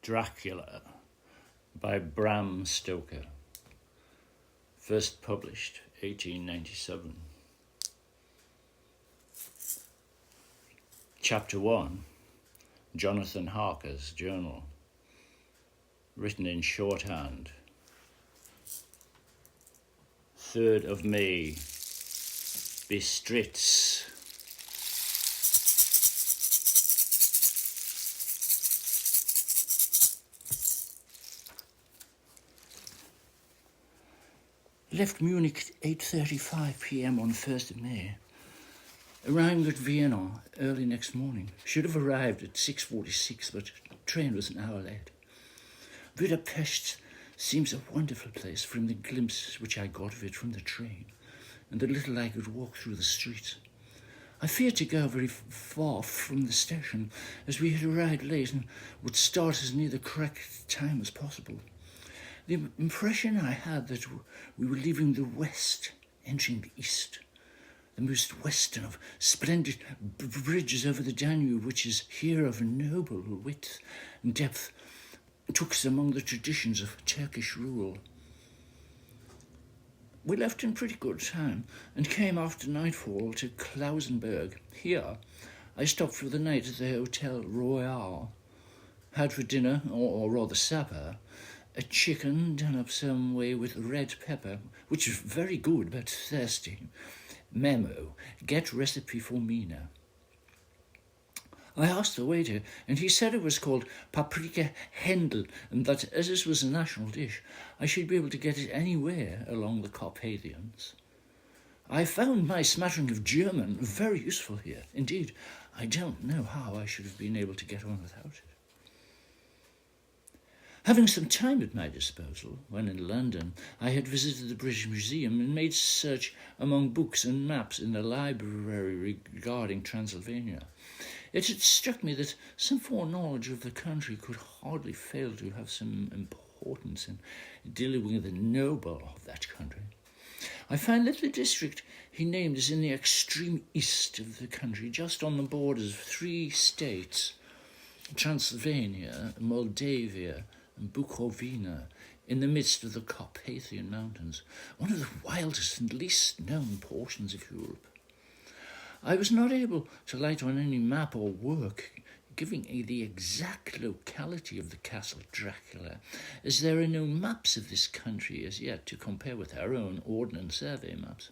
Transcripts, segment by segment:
Dracula by Bram Stoker. First published 1897. Chapter 1. Jonathan Harker's Journal. Written in shorthand. 3rd of May. Bistritz. Left Munich at 8:35 p.m. on 1st of May. Arriving at Vienna early next morning. Should have arrived at 6:46, but the train was an hour late. Budapest seems a wonderful place from the glimpses which I got of it from the train, and the little I could walk through the streets. I feared to go very far from the station, as we had arrived late and would start as near the correct time as possible. The impression I had that we were leaving the west, entering the east, the most western of splendid bridges over the Danube, which is here of noble width and depth, took us among the traditions of Turkish rule. We left in pretty good time and came after nightfall to Klausenberg. Here I stopped for the night at the Hotel Royal. Had for dinner, or rather supper, a chicken done up some way with red pepper, which was very good but thirsty. Memo, get recipe for Mina. I asked the waiter, and he said it was called paprika Händel, and that as this was a national dish, I should be able to get it anywhere along the Carpathians. I found my smattering of German very useful here. Indeed, I don't know how I should have been able to get on without it. Having some time at my disposal, when in London, I had visited the British Museum and made search among books and maps in the library regarding Transylvania. It had struck me that some foreknowledge of the country could hardly fail to have some importance in dealing with the noble of that country. I find that the district he named is in the extreme east of the country, just on the borders of 3 states, Transylvania, Moldavia, and Bukovina, in the midst of the Carpathian Mountains, one of the wildest and least known portions of Europe. I was not able to light on any map or work giving the exact locality of the castle Dracula, as there are no maps of this country as yet to compare with our own ordnance survey maps.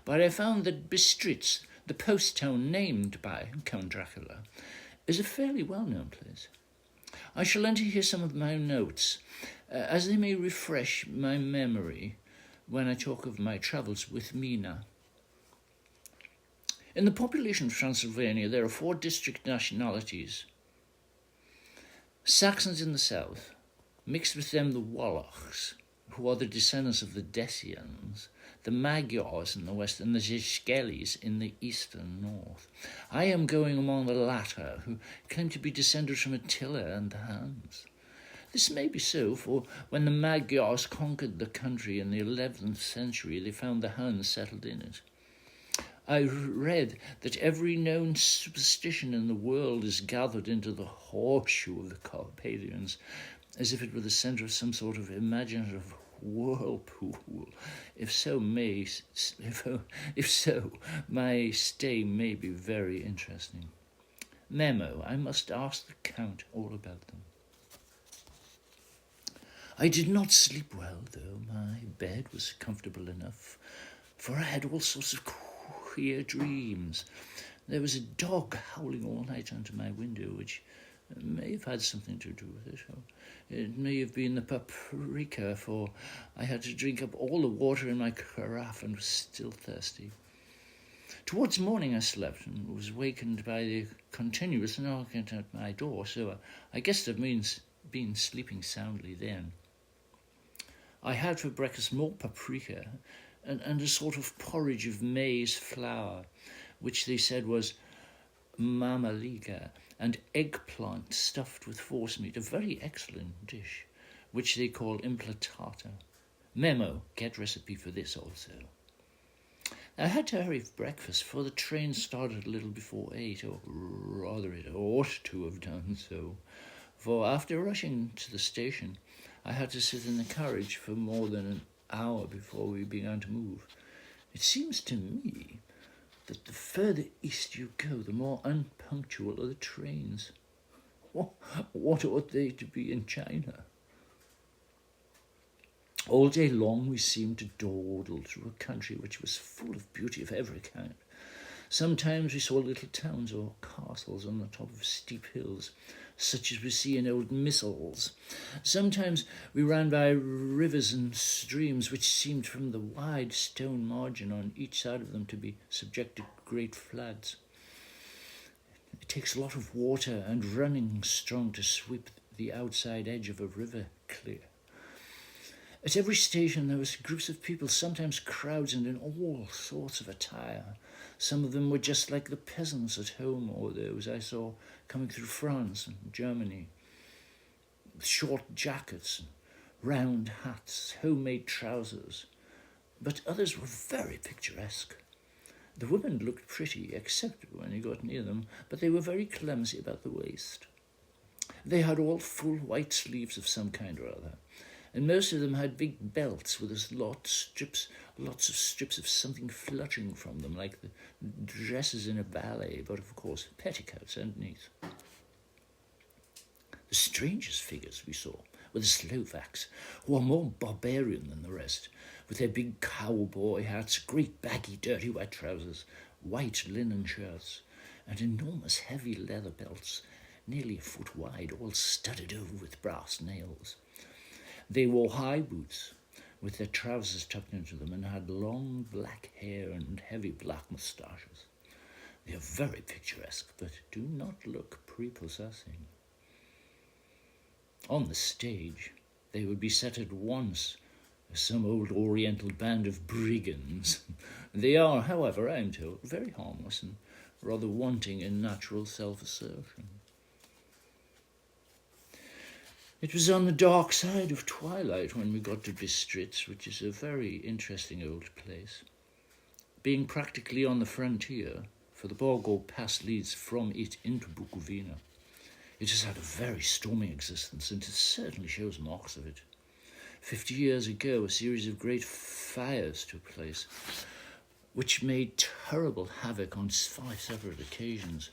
But I found that Bistritz, the post town named by Count Dracula, is a fairly well-known place. I shall enter here some of my notes, as they may refresh my memory when I talk of my travels with Mina. In the population of Transylvania, there are 4 district nationalities. Saxons in the south, mixed with them the Wallachs, who are the descendants of the Dacians, the Magyars in the west, and the Zizgelis in the east and north. I am going among the latter, who claim to be descended from Attila and the Huns. This may be so, for when the Magyars conquered the country in the 11th century, they found the Huns settled in it. I read that every known superstition in the world is gathered into the horseshoe of the Carpathians, as if it were the centre of some sort of imaginative whirlpool. If so, my stay may be very interesting. Memo, I must ask the Count all about them. I did not sleep well, though my bed was comfortable enough, for I had all sorts of queer dreams. There was a dog howling all night under my window, which may have had something to do with it. It may have been the paprika, for I had to drink up all the water in my carafe and was still thirsty. Towards morning I slept and was wakened by the continuous knocking at my door, so I guessed it means been sleeping soundly then. I had for breakfast more paprika and a sort of porridge of maize flour, which they said was mamaliga, and eggplant stuffed with forcemeat, a very excellent dish, which they call implatata. Memo, get recipe for this also. I had to hurry for breakfast, for the train started a little before 8, or rather it ought to have done so, for after rushing to the station, I had to sit in the carriage for more than an hour before we began to move. It seems to me that the further east you go, the more unpunctual are the trains. What ought they to be in China? All day long we seemed to dawdle through a country which was full of beauty of every kind. Sometimes we saw little towns or castles on the top of steep hills, such as we see in old missals. Sometimes we ran by rivers and streams which seemed from the wide stone margin on each side of them to be subject to great floods. It takes a lot of water and running strong to sweep the outside edge of a river clear. At every station there was groups of people, sometimes crowds and in all sorts of attire. Some of them were just like the peasants at home, or those I saw coming through France and Germany, with short jackets and round hats, homemade trousers. But others were very picturesque. The women looked pretty, except when you got near them, but they were very clumsy about the waist. They had all full white sleeves of some kind or other, and most of them had big belts with lots of strips of something fluttering from them, like the dresses in a ballet, but of course petticoats underneath. The strangest figures we saw were the Slovaks, who are more barbarian than the rest, with their big cowboy hats, great baggy dirty white trousers, white linen shirts, and enormous heavy leather belts, nearly a foot wide, all studded over with brass nails. They wore high boots, with their trousers tucked into them, and had long black hair and heavy black moustaches. They are very picturesque, but do not look prepossessing. On the stage, they would be set at once as some old oriental band of brigands. They are, however, I am told, very harmless and rather wanting in natural self-assertion. It was on the dark side of twilight when we got to Bistritz, which is a very interesting old place. Being practically on the frontier, for the Borgo Pass leads from it into Bukovina, it has had a very stormy existence, and it certainly shows marks of it. 50 years ago, a series of great fires took place, which made terrible havoc on 5 separate occasions.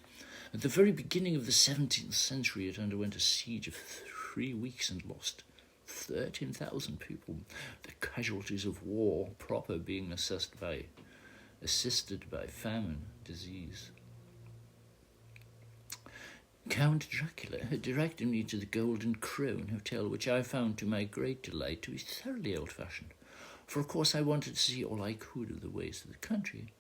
At the very beginning of the 17th century, it underwent a siege of 3 weeks and lost 13,000 people, the casualties of war proper being assisted by famine, disease. Count Dracula had directed me to the Golden Crone Hotel, which I found to my great delight to be thoroughly old-fashioned, for of course I wanted to see all I could of the ways of the country.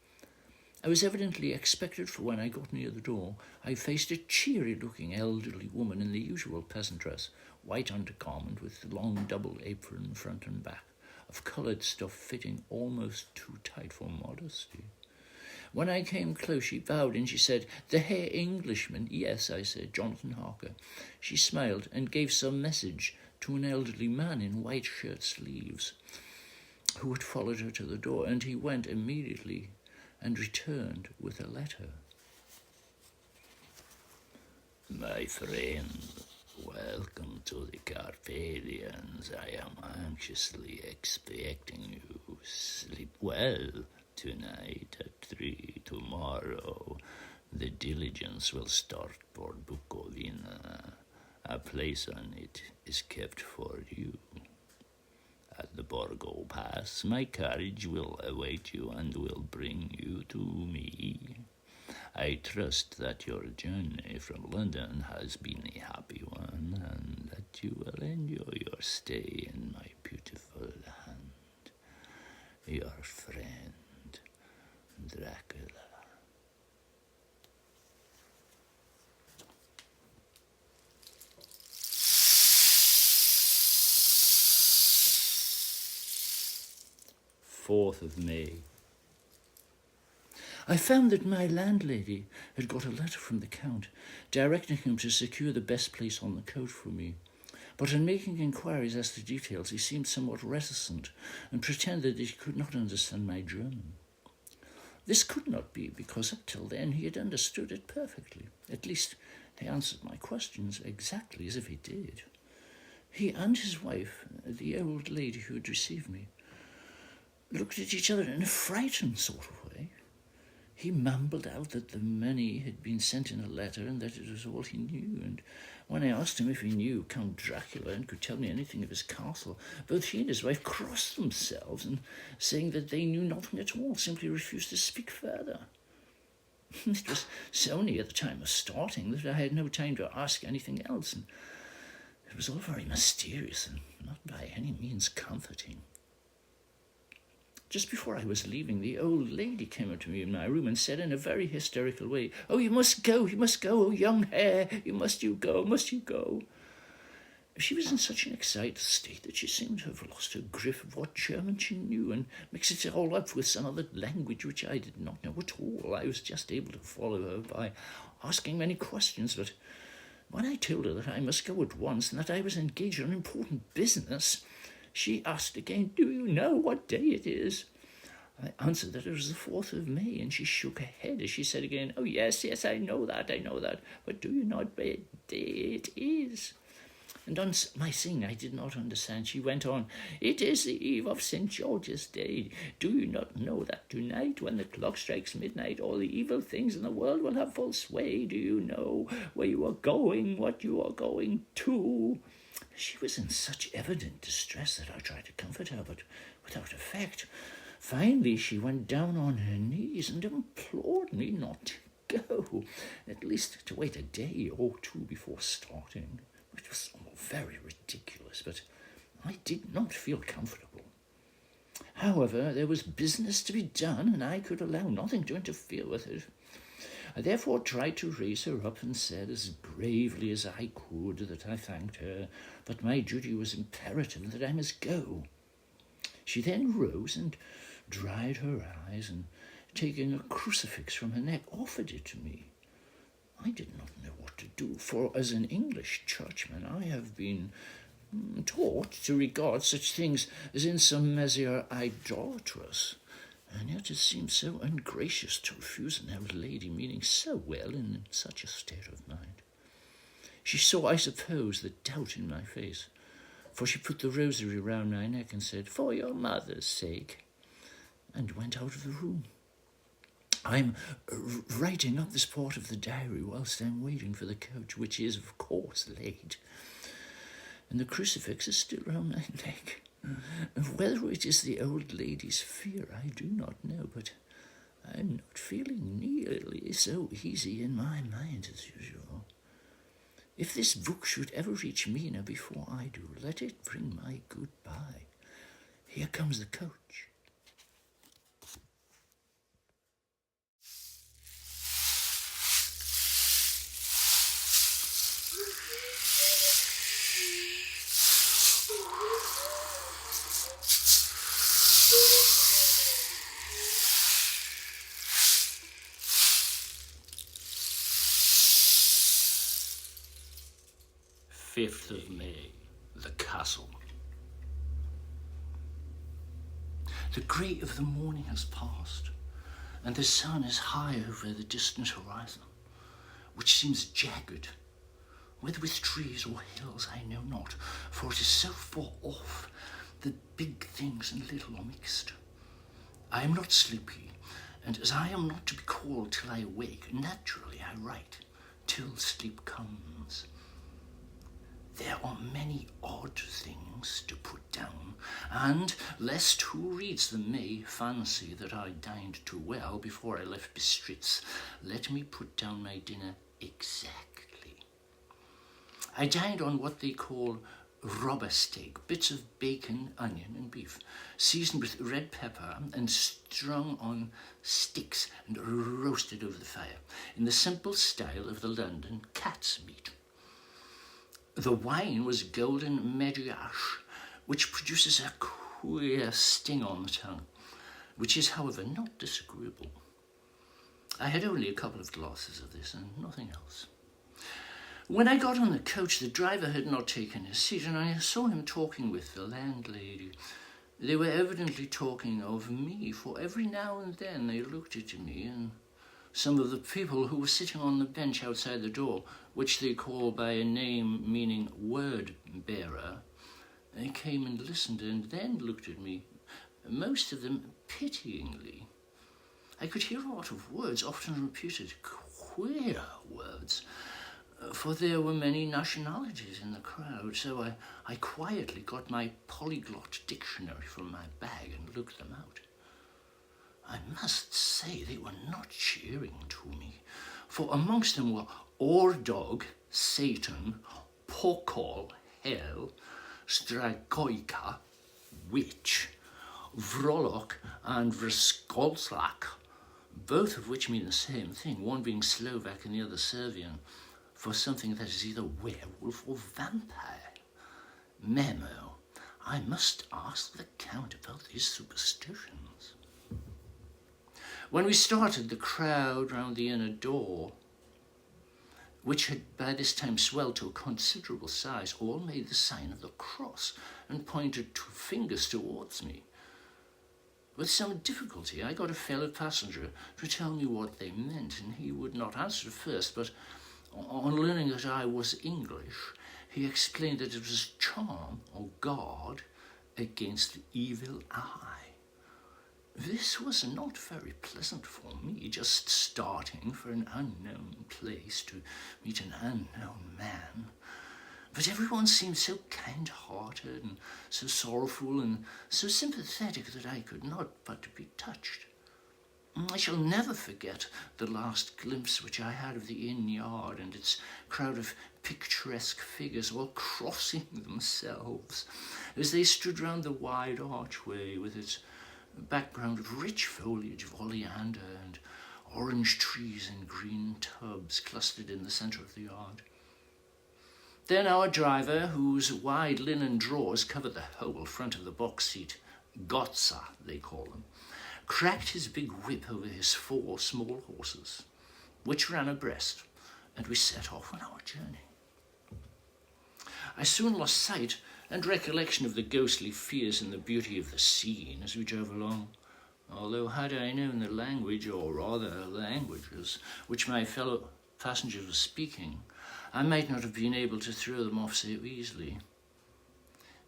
I was evidently expected, for when I got near the door, I faced a cheery-looking elderly woman in the usual peasant dress, white undergarment with long double apron front and back, of coloured stuff fitting almost too tight for modesty. When I came close, she bowed and she said, "The Herr Englishman?" "Yes," I said, "Jonathan Harker." She smiled and gave some message to an elderly man in white shirt sleeves, who had followed her to the door, and he went immediately and returned with a letter. "My friend, welcome to the Carpathians. I am anxiously expecting you. Sleep well. Tonight at 3 tomorrow, the diligence will start for Bukovina. A place on it is kept for you. At the Borgo Pass, my carriage will await you and will bring you to me. I trust that your journey from London has been a happy one and that you will enjoy your stay in my beautiful land. Your friend, Dracula." May 4th. I found that my landlady had got a letter from the Count, directing him to secure the best place on the coach for me. But on making inquiries as to details, he seemed somewhat reticent and pretended that he could not understand my German. This could not be, because up till then he had understood it perfectly. At least, He answered my questions exactly as if he did. He and his wife, the old lady who had received me, looked at each other in a frightened sort of way. He mumbled out that the money had been sent in a letter and that it was all he knew, and when I asked him if he knew Count Dracula and could tell me anything of his castle, both he and his wife crossed themselves and, saying that they knew nothing at all, simply refused to speak further. It was so near the time of starting that I had no time to ask anything else, and it was all very mysterious and not by any means comforting. Just before I was leaving, the old lady came up to me in my room and said in a very hysterical way, "Oh, you must go, oh, young hare, you must go. She was in such an excited state that she seemed to have lost her grip of what German she knew and mixed it all up with some other language which I did not know at all. I was just able to follow her by asking many questions, but when I told her that I must go at once and that I was engaged on important business, she asked again, "Do you know what day it is?" I answered that it was the 4th of May, and she shook her head as she said again, "Oh, yes, I know that, but do you know what day it is?" And on my saying I did not understand, she went on, "It is the eve of St. George's Day. Do you not know that tonight, when the clock strikes midnight, all the evil things in the world will have full sway? Do you know where you are going, what you are going to?" She was in such evident distress that I tried to comfort her, but without effect. Finally, she went down on her knees and implored me not to go, at least to wait a day or two before starting, which was all very ridiculous, but I did not feel comfortable. However, there was business to be done, and I could allow nothing to interfere with it. I therefore tried to raise her up and said as bravely as I could that I thanked her, but my duty was imperative and that I must go. She then rose and dried her eyes, and taking a crucifix from her neck, offered it to me. I did not know what to do, for as an English churchman I have been taught to regard such things as in some measure idolatrous, and yet it seemed so ungracious to refuse an old lady meaning so well in such a state of mind. She saw, I suppose, the doubt in my face, for she put the rosary round my neck and said, "For your mother's sake," and went out of the room. I'm writing up this part of the diary whilst I'm waiting for the coach, which is, of course, late, and the crucifix is still round my neck. Whether it is the old lady's fear, I do not know, but I'm not feeling nearly so easy in my mind as usual. If this book should ever reach Mina before I do, let it bring my goodbye. Here comes the coach. Fifth of May, the castle. The grey of the morning has passed, and the sun is high over the distant horizon, which seems jagged, whether with trees or hills I know not, for it is so far off that big things and little are mixed. I am not sleepy, and as I am not to be called till I awake, naturally I write till sleep comes. There are many odd things to put down, and lest who reads them may fancy that I dined too well before I left Bistritz, let me put down my dinner exactly. I dined on what they call robber steak, bits of bacon, onion and beef, seasoned with red pepper and strung on sticks and roasted over the fire, in the simple style of the London cat's meat. The wine was golden Mediache, which produces a queer sting on the tongue, which is, however, not disagreeable. I had only a couple of glasses of this and nothing else. When I got on the coach, the driver had not taken his seat, and I saw him talking with the landlady. They were evidently talking of me, for every now and then they looked at me and some of the people who were sitting on the bench outside the door, which they call by a name meaning word bearer, they came and listened and then looked at me, most of them pityingly. I could hear a lot of words, often repeated, queer words, for there were many nationalities in the crowd, so I quietly got my polyglot dictionary from my bag and looked them out. I must say they were not cheering to me, for amongst them were Ordog, Satan, Pokol, Hell, Stragoika, Witch, Vrolok, and Vrskolslak, both of which mean the same thing, one being Slovak and the other Serbian, for something that is either werewolf or vampire. Memo, I must ask the Count about these superstitions. When we started, the crowd round the inner door, which had by this time swelled to a considerable size, all made the sign of the cross and pointed two fingers towards me. With some difficulty, I got a fellow passenger to tell me what they meant, and he would not answer at first, but on learning that I was English, he explained that it was charm or guard against the evil eye. This was not very pleasant for me, just starting for an unknown place to meet an unknown man. But everyone seemed so kind-hearted and so sorrowful and so sympathetic that I could not but be touched. I shall never forget the last glimpse which I had of the inn yard and its crowd of picturesque figures all crossing themselves as they stood round the wide archway with its background of rich foliage of oleander and orange trees in green tubs clustered in the centre of the yard. Then our driver, whose wide linen drawers covered the whole front of the box seat, Gotza they call them, cracked his big whip over his 4 small horses, which ran abreast, and we set off on our journey. I soon lost sight and recollection of the ghostly fears and the beauty of the scene as we drove along, although had I known the language, or rather languages, which my fellow passengers were speaking, I might not have been able to throw them off so easily.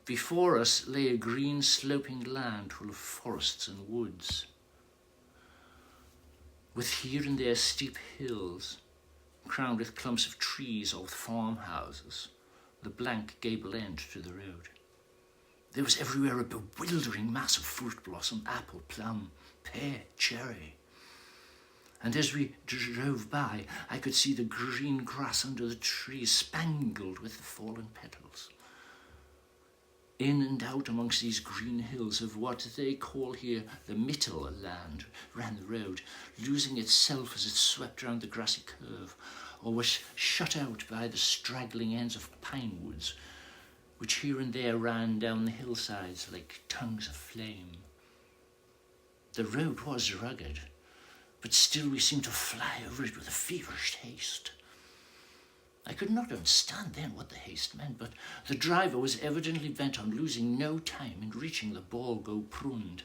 Before us lay a green sloping land full of forests and woods, with here and there steep hills, crowned with clumps of trees or with farmhouses, the blank gable end to the road. There was everywhere a bewildering mass of fruit blossom, apple, plum, pear, cherry. And as we drove by, I could see the green grass under the trees spangled with the fallen petals. In and out amongst these green hills of what they call here the Mittelland ran the road, losing itself as it swept round the grassy curve, or was shut out by the straggling ends of pine woods, which here and there ran down the hillsides like tongues of flame. The road was rugged, but still we seemed to fly over it with a feverish haste. I could not understand then what the haste meant, but the driver was evidently bent on losing no time in reaching the Borgo Prund.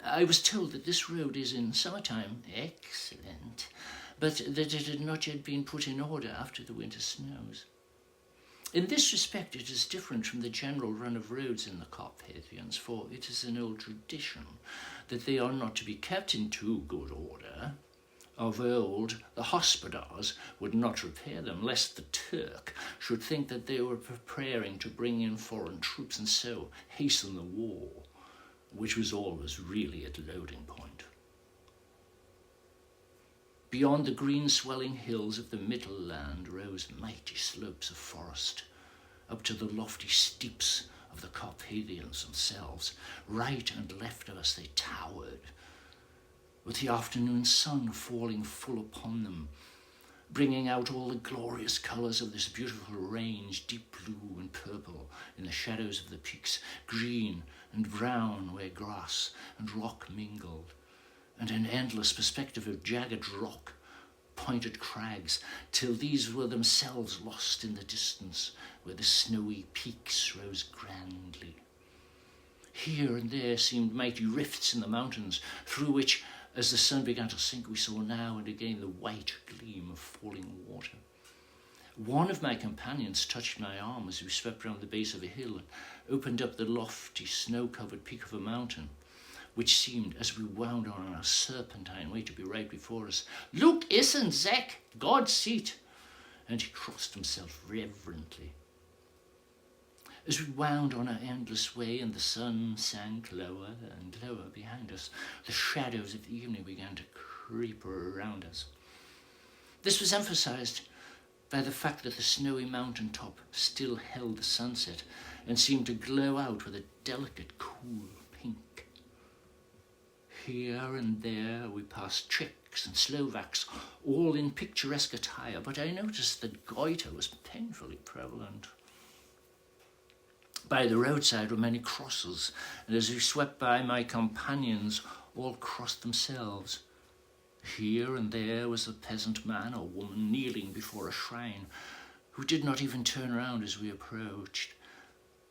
I was told that this road is in summertime excellent, but that it had not yet been put in order after the winter snows. In this respect it is different from the general run of roads in the Carpathians, for it is an old tradition that they are not to be kept in too good order. Of old, the hospodars would not repair them, lest the Turk should think that they were preparing to bring in foreign troops and so hasten the war, which was always really at loading point. Beyond the green swelling hills of the Mittelland rose mighty slopes of forest, up to the lofty steeps of the Carpathians themselves. Right and left of us they towered, with the afternoon sun falling full upon them, bringing out all the glorious colours of this beautiful range, deep blue and purple in the shadows of the peaks, green and brown where grass and rock mingled, and an endless perspective of jagged rock, pointed crags, till these were themselves lost in the distance, where the snowy peaks rose grandly. Here and there seemed mighty rifts in the mountains, through which As the sun began to sink, we saw now and again the white gleam of falling water. One of my companions touched my arm as we swept round the base of a hill and opened up the lofty, snow-covered peak of a mountain, which seemed, as we wound on a serpentine way, to be right before us. "Look, isn't Zek, God's seat!" And he crossed himself reverently. As we wound on our endless way and the sun sank lower and lower behind us, the shadows of the evening began to creep around us. This was emphasized by the fact that the snowy mountain top still held the sunset and seemed to glow out with a delicate, cool pink. Here and there we passed Czechs and Slovaks, all in picturesque attire, but I noticed that goiter was painfully prevalent. By the roadside were many crosses, and as we swept by, my companions all crossed themselves. Here and there was a peasant man or woman kneeling before a shrine, who did not even turn round as we approached,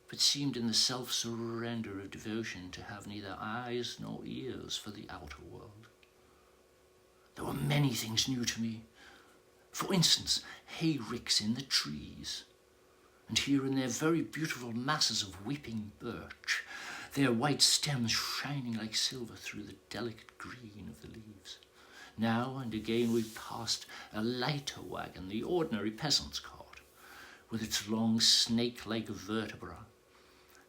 but seemed in the self-surrender of devotion to have neither eyes nor ears for the outer world. There were many things new to me. For instance, hay ricks in the trees, and here and there very beautiful masses of weeping birch, their white stems shining like silver through the delicate green of the leaves. Now and again we passed a lighter wagon, the ordinary peasant's cart, with its long snake-like vertebra,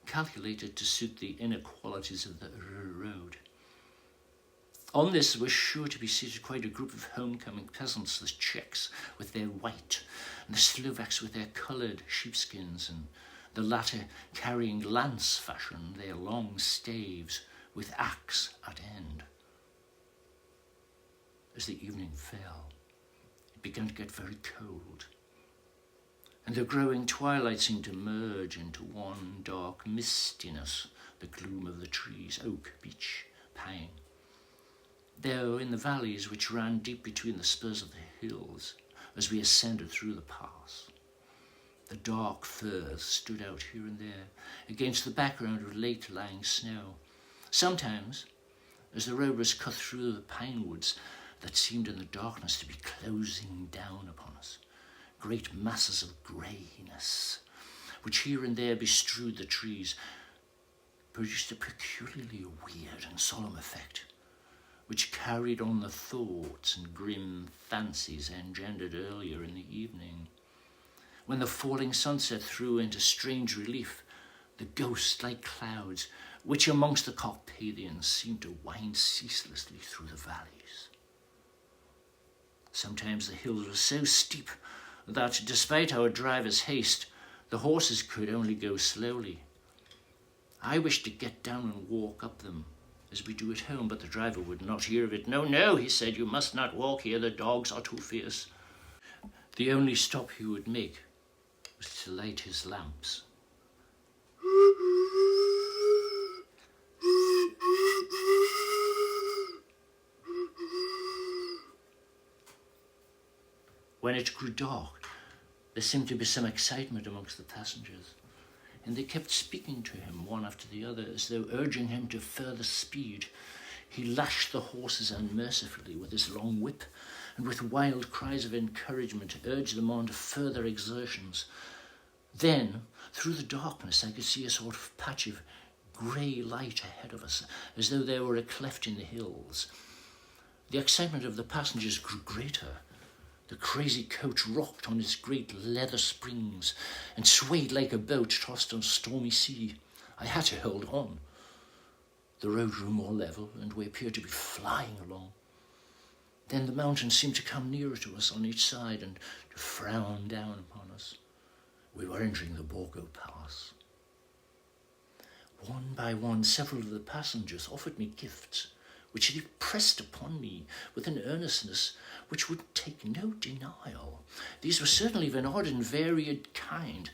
calculated to suit the inequalities of the road. On this was sure to be seated quite a group of homecoming peasants, the Czechs with their white, and the Slovaks with their coloured sheepskins, and the latter carrying lance fashion their long staves with axe at end. As the evening fell, it began to get very cold, and the growing twilight seemed to merge into one dark mistiness, the gloom of the trees, oak, beech, pine. There, in the valleys which ran deep between the spurs of the hills, as we ascended through the pass, the dark firs stood out here and there against the background of late-lying snow. Sometimes, as the road was cut through the pine woods that seemed in the darkness to be closing down upon us, great masses of greyness, which here and there bestrewed the trees, produced a peculiarly weird and solemn effect, which carried on the thoughts and grim fancies engendered earlier in the evening, when the falling sunset threw into strange relief the ghost-like clouds which amongst the Carpathians seemed to wind ceaselessly through the valleys. Sometimes the hills were so steep that, despite our driver's haste, the horses could only go slowly. I wished to get down and walk up them, as we do at home, but the driver would not hear of it. "No, no," he said, "you must not walk here, the dogs are too fierce." The only stop he would make was to light his lamps. When it grew dark, there seemed to be some excitement amongst the passengers, and they kept speaking to him one after the other, as though urging him to further speed. He lashed the horses unmercifully with his long whip, and with wild cries of encouragement urged them on to further exertions. Then, through the darkness, I could see a sort of patch of grey light ahead of us, as though there were a cleft in the hills. The excitement of the passengers grew greater. The crazy coach rocked on its great leather springs and swayed like a boat tossed on a stormy sea. I had to hold on. The road grew more level, and we appeared to be flying along. Then the mountains seemed to come nearer to us on each side and to frown down upon us. We were entering the Borgo Pass. One by one, several of the passengers offered me gifts, which they pressed upon me with an earnestness which would take no denial. These were certainly of an odd and varied kind,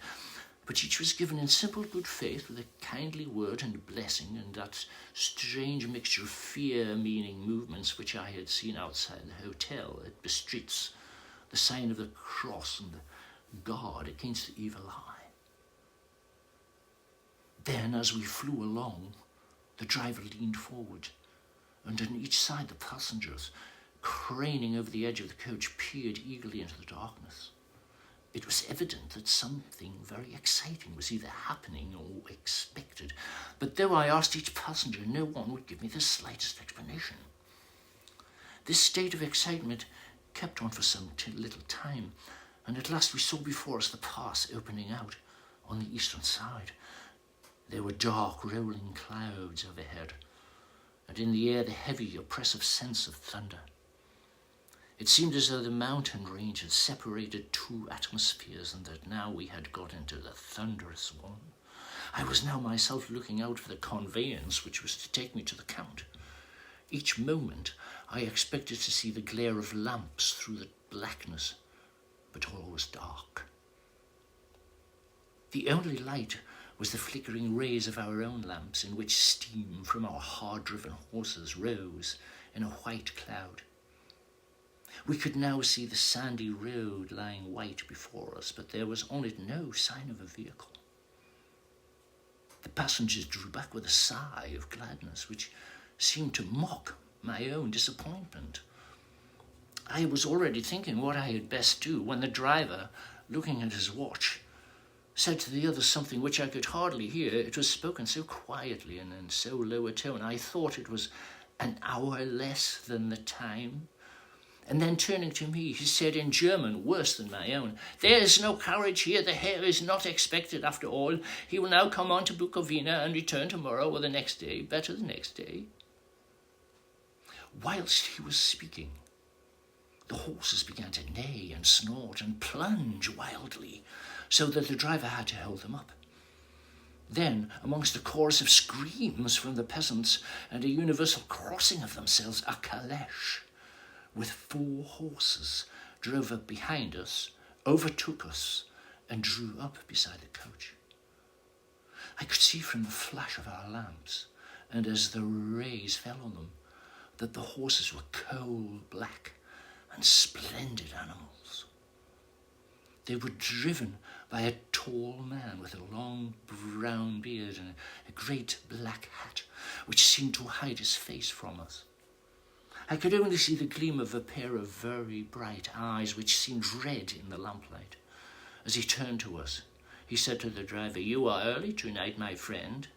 but each was given in simple good faith with a kindly word and blessing, and that strange mixture of fear-meaning movements which I had seen outside the hotel at Bistritz, the sign of the cross and the guard against the evil eye. Then, as we flew along, the driver leaned forward and on each side the passengers, craning over the edge of the coach, peered eagerly into the darkness. It was evident that something very exciting was either happening or expected, but though I asked each passenger, no one would give me the slightest explanation. This state of excitement kept on for some little time, and at last we saw before us the pass opening out on the eastern side. There were dark, rolling clouds overhead, and in the air the heavy, oppressive sense of thunder. It seemed as though the mountain range had separated two atmospheres, and that now we had got into the thunderous one. I was now myself looking out for the conveyance which was to take me to the Count. Each moment I expected to see the glare of lamps through the blackness, but all was dark. The only light was the flickering rays of our own lamps, in which steam from our hard-driven horses rose in a white cloud. We could now see the sandy road lying white before us, but there was on it no sign of a vehicle. The passengers drew back with a sigh of gladness, which seemed to mock my own disappointment. I was already thinking what I had best do when the driver, looking at his watch, said to the others something which I could hardly hear. It was spoken so quietly and in so low a tone. I thought it was an hour less than the time. And then turning to me, he said in German, worse than my own, "There is no carriage here. The Herr is not expected after all. He will now come on to Bukowina and return tomorrow or the next day, better the next day." Whilst he was speaking, the horses began to neigh and snort and plunge wildly, so that the driver had to hold them up. Then, amongst a chorus of screams from the peasants and a universal crossing of themselves, a calèche with 4 horses drove up behind us, overtook us, and drew up beside the coach. I could see from the flash of our lamps, and as the rays fell on them, that the horses were coal black and splendid animals. They were driven by a tall man with a long brown beard and a great black hat, which seemed to hide his face from us. I could only see the gleam of a pair of very bright eyes, which seemed red in the lamplight. As he turned to us, he said to the driver, "You are early tonight, my friend."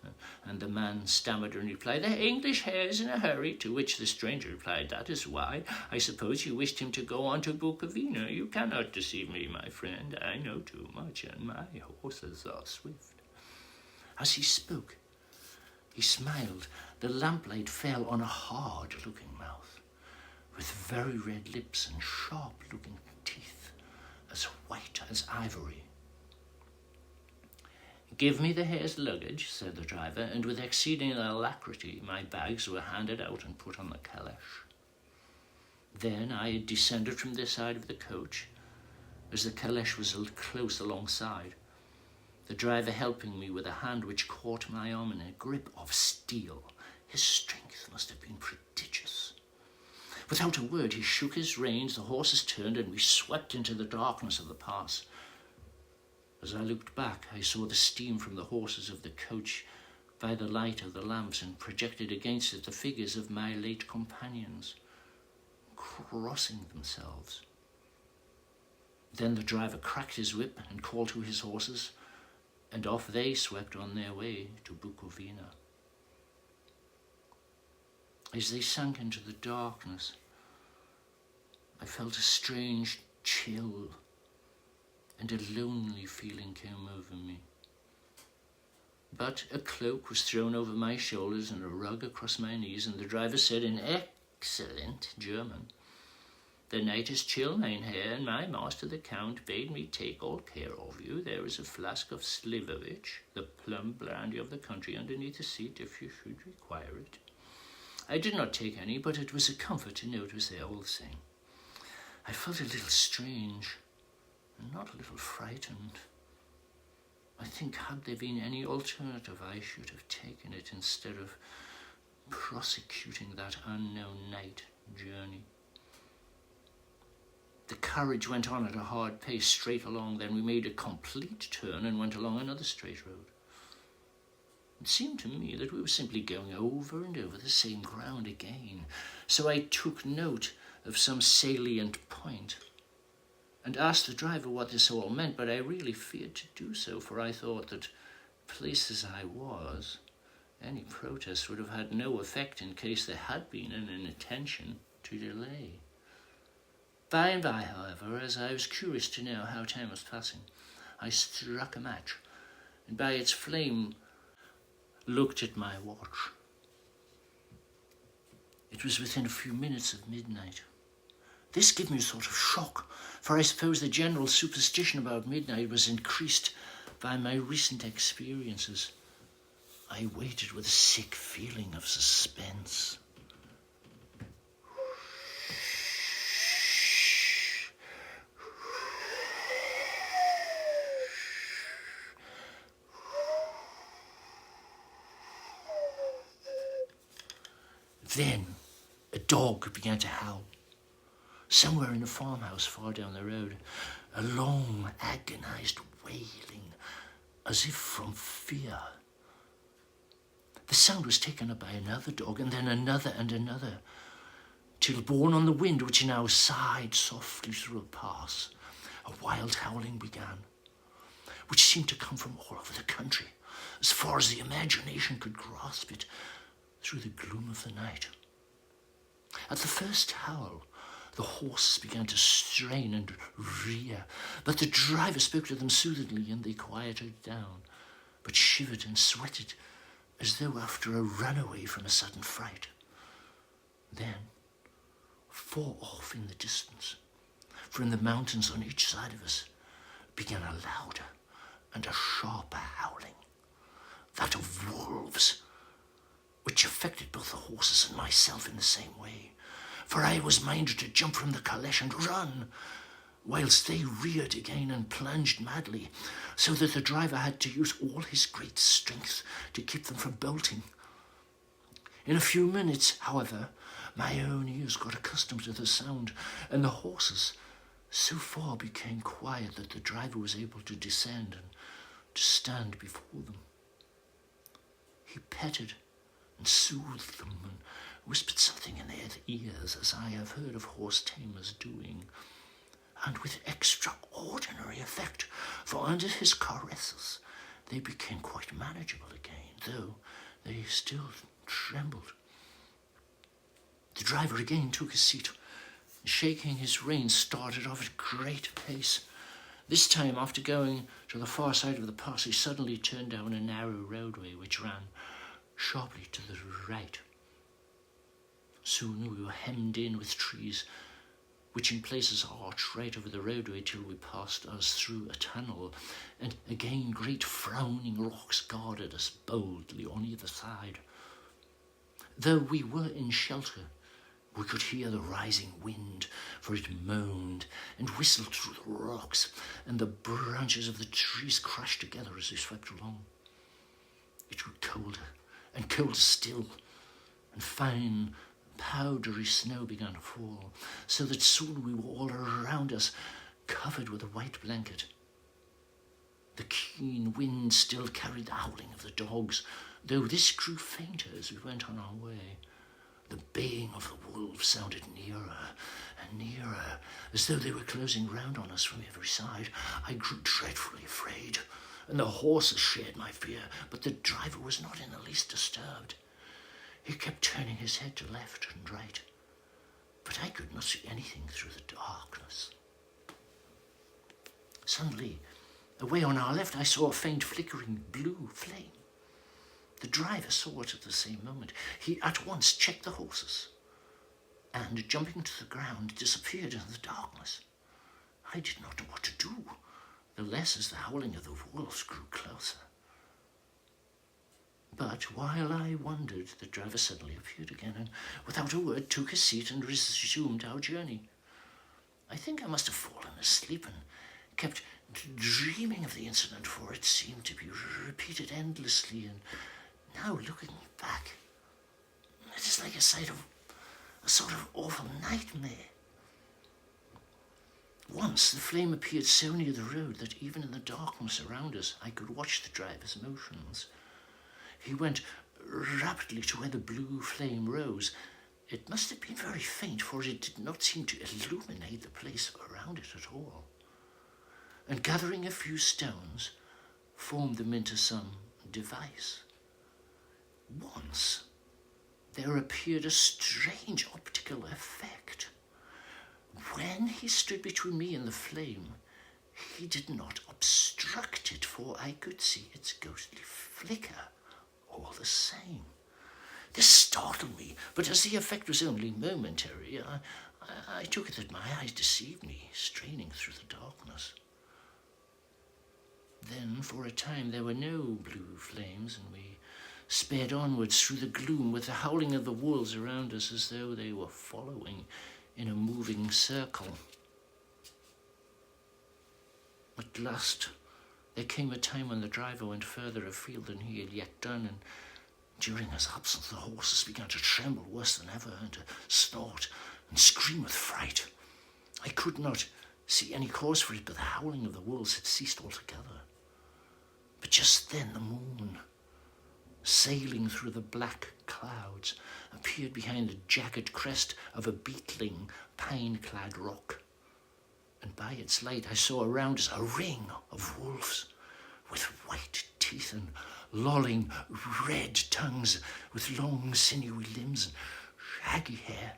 And the man stammered in reply, "The English Herr is in a hurry," to which the stranger replied, "That is why. I suppose you wished him to go on to Bukowina. You cannot deceive me, my friend. I know too much, and my horses are swift." As he spoke, he smiled. The lamplight fell on a hard-looking mouth, with very red lips and sharp-looking teeth, as white as ivory. "Give me the Herr's luggage," said the driver, and with exceeding alacrity my bags were handed out and put on the calèche. Then I descended from the side of the coach, as the calèche was close alongside, the driver helping me with a hand which caught my arm in a grip of steel. His strength must have been prodigious. Without a word, he shook his reins, the horses turned, and we swept into the darkness of the pass. As I looked back, I saw the steam from the horses of the coach by the light of the lamps, and projected against it the figures of my late companions, crossing themselves. Then the driver cracked his whip and called to his horses, and off they swept on their way to Bukowina. As they sank into the darkness, I felt a strange chill, and a lonely feeling came over me. But a cloak was thrown over my shoulders and a rug across my knees, and the driver said in excellent German, "The night is chill, mein Herr, and my master the Count bade me take all care of you. There is a flask of Slivovitch, the plum brandy of the country, underneath the seat if you should require it." I did not take any, but it was a comfort to know it was there all the same. I felt a little strange, and not a little frightened. I think had there been any alternative, I should have taken it instead of prosecuting that unknown night journey. The carriage went on at a hard pace straight along. Then we made a complete turn and went along another straight road. It seemed to me that we were simply going over and over the same ground again, so I took note of some salient point and asked the driver what this all meant, but I really feared to do so, for I thought that, placed as I was, any protest would have had no effect in case there had been an intention to delay. By and by, however, as I was curious to know how time was passing, I struck a match, and by its flame looked at my watch. It was within a few minutes of midnight. This gave me a sort of shock, for I suppose the general superstition about midnight was increased by my recent experiences. I waited with a sick feeling of suspense. Then a dog began to howl. Somewhere in a farmhouse far down the road, a long, agonized wailing, as if from fear. The sound was taken up by another dog, and then another and another, till, borne on the wind which now sighed softly through a pass, a wild howling began, which seemed to come from all over the country, as far as the imagination could grasp it, through the gloom of the night. At the first howl, the horses began to strain and rear, but the driver spoke to them soothingly, and they quieted down, but shivered and sweated as though after a runaway from a sudden fright. Then, far off in the distance, from the mountains on each side of us, began a louder and a sharper howling, that of wolves, which affected both the horses and myself in the same way, for I was minded to jump from the caleche and run, whilst they reared again and plunged madly, so that the driver had to use all his great strength to keep them from bolting. In a few minutes, however, my own ears got accustomed to the sound, and the horses so far became quiet that the driver was able to descend and to stand before them. He petted and soothed them and whispered something in their ears, as I have heard of horse tamers doing, and with extraordinary effect, for under his caresses they became quite manageable again, though they still trembled. The driver again took his seat, and shaking his reins started off at great pace. This time, after going to the far side of the pass, he suddenly turned down a narrow roadway which ran sharply to the right. Soon we were hemmed in with trees, which in places arched right over the roadway till we passed us through a tunnel, and again great frowning rocks guarded us boldly on either side. Though we were in shelter, we could hear the rising wind, for it moaned and whistled through the rocks, and the branches of the trees crashed together as they swept along. It grew colder and colder still, and fine powdery snow began to fall, so that soon we were all around us, covered with a white blanket. The keen wind still carried the howling of the dogs, though this grew fainter as we went on our way. The baying of the wolves sounded nearer and nearer, as though they were closing round on us from every side. I grew dreadfully afraid, and the horses shared my fear, but the driver was not in the least disturbed. He kept turning his head to left and right, but I could not see anything through the darkness. Suddenly, away on our left, I saw a faint flickering blue flame. The driver saw it at the same moment. He at once checked the horses, and jumping to the ground, disappeared in the darkness. I did not know what to do, the less as the howling of the wolves grew closer. But while I wondered, the driver suddenly appeared again, and without a word took his seat and resumed our journey. I think I must have fallen asleep and kept dreaming of the incident, for it seemed to be repeated endlessly, and now looking back, it is like a sort of awful nightmare. Once the flame appeared so near the road that even in the darkness around us I could watch the driver's motions. He went rapidly to where the blue flame rose. It must have been very faint, for it did not seem to illuminate the place around it at all. And gathering a few stones, formed them into some device. Once, there appeared a strange optical effect. When he stood between me and the flame, he did not obstruct it, for I could see its ghostly flicker all the same. This startled me, but as the effect was only momentary, I took it that my eyes deceived me, straining through the darkness. Then, for a time, there were no blue flames, and we sped onwards through the gloom with the howling of the wolves around us as though they were following in a moving circle. At last, there came a time when the driver went further afield than he had yet done, and during his absence the horses began to tremble worse than ever, and to snort and scream with fright. I could not see any cause for it, but the howling of the wolves had ceased altogether. But just then the moon, sailing through the black clouds, appeared behind the jagged crest of a beetling, pine-clad rock. And by its light I saw around us a ring of wolves with white teeth and lolling red tongues, with long sinewy limbs and shaggy hair.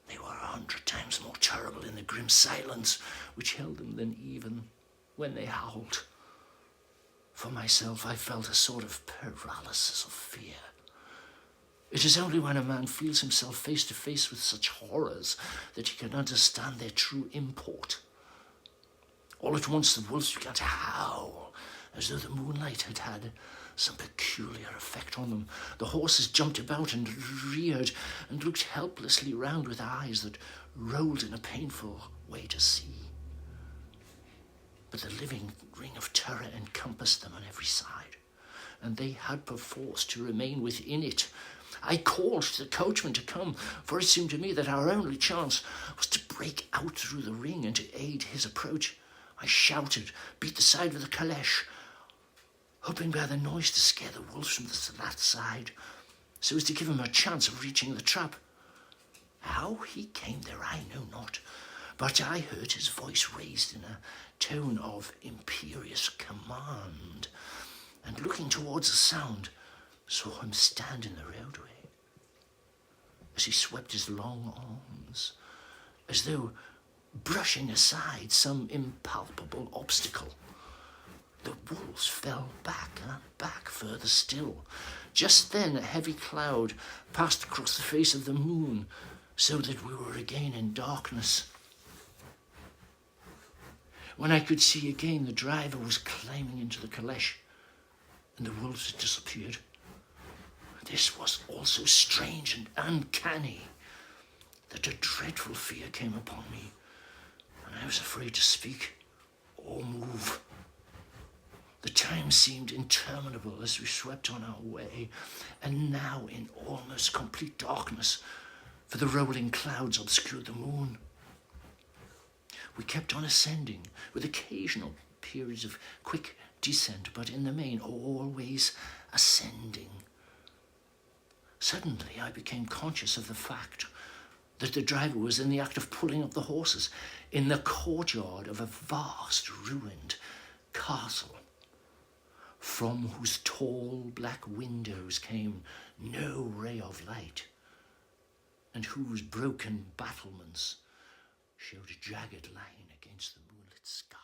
They were 100 times more terrible in the grim silence which held them than even when they howled. For myself, I felt a sort of paralysis of fear. It is only when a man feels himself face to face with such horrors that he can understand their true import. All at once the wolves began to howl, as though the moonlight had had some peculiar effect on them. The horses jumped about and reared and looked helplessly round with eyes that rolled in a painful way to see. But the living ring of terror encompassed them on every side, and they had perforce to remain within it. I called to the coachman to come, for it seemed to me that our only chance was to break out through the ring and to aid his approach. I shouted, beat the side of the caleche, hoping by the noise to scare the wolves from that side, so as to give him a chance of reaching the trap. How he came there I know not, but I heard his voice raised in a tone of imperious command, and looking towards the sound, saw him stand in the roadway. As he swept his long arms, as though brushing aside some impalpable obstacle, the wolves fell back and back further still. Just then a heavy cloud passed across the face of the moon, so that we were again in darkness. When I could see again, the driver was climbing into the caleche, and the wolves had disappeared. This was all so strange and uncanny that a dreadful fear came upon me, and I was afraid to speak or move. The time seemed interminable as we swept on our way, and now in almost complete darkness, for the rolling clouds obscured the moon. We kept on ascending, with occasional periods of quick descent, but in the main always ascending. Suddenly I became conscious of the fact that the driver was in the act of pulling up the horses in the courtyard of a vast ruined castle, from whose tall black windows came no ray of light, and whose broken battlements showed a jagged line against the moonlit sky.